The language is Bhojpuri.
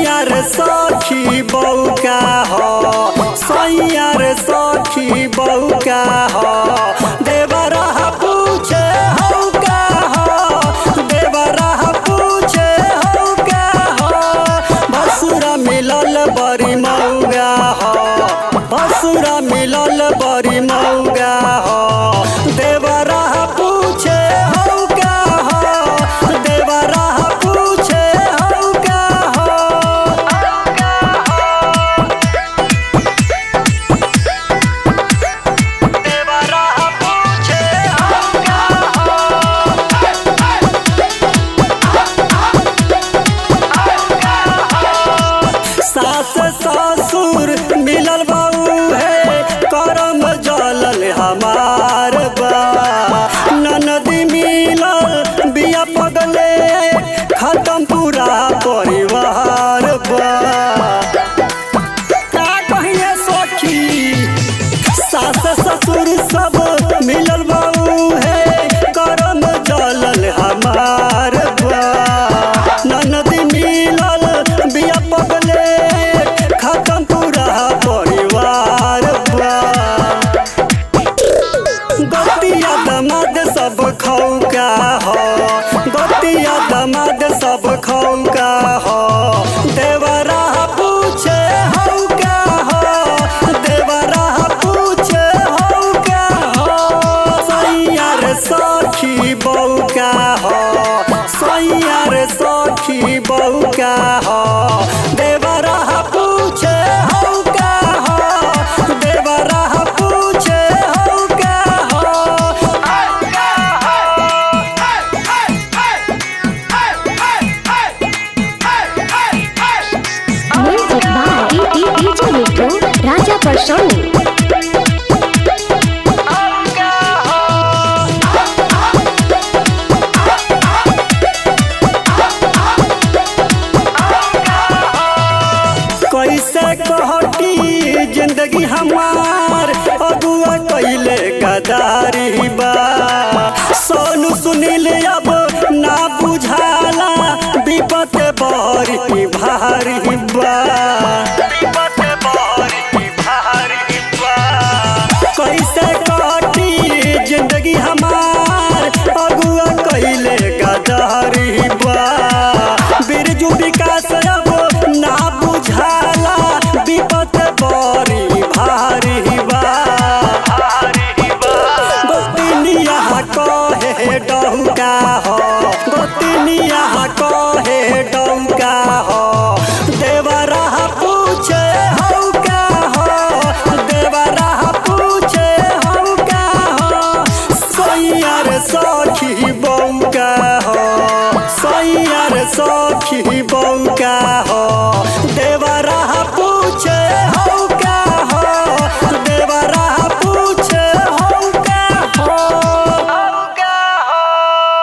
सखी बौका हो सैया रे सखी बौका हो देवरा पूछे हौ का हो देवरा पूछे हौ का हो भसुरा मिलल बड़ी मौगा हो भसुरा मिलल बड़ी मौगा हो देवरा पूछे हौ का हो देवरा पूछे हौ का हो ससुर मिलल बाऊ है करम जलल हमार बा ननदी मिलल बिया पगले खत्म पूरा परिवार बा का कहिए सखी सास ससुर सब मिलल बाऊ है करम जलल हमार बा ननदी मिलल बिया पगले खत्म पूरा परिवार बा गोतिया दमाद सब खौका हो गोतिया दमाद सब खौका हो देवरा पूछे हौ का हो देवरा पूछे हौ का हो सैया रे सखी बौका हो सैया रे सखी बौका हो देवरा पूछे हौ का हो देवरा पूछे हौ का हो म्यूजिक बाय डीजे मिट्टू राजा परसोनी। कैसे कहती जिंदगी हमार अगुआ कैले गदारी बा सोनू सुनील अब ना बुझाला विपत बड़ी भारी बा कैसे कहती जिंदगी हमार अगुआ कैले गदारी बा बिरजू विकास अब ना बुझाला विपत बड़ी भारी बा गोतिनिया कहे डौका हो गोतिनिया कहे डौका हो देवरा पूछे हौ का हो देवरा पूछे हौ का हो सैया रे सखी बौका हो सैया रे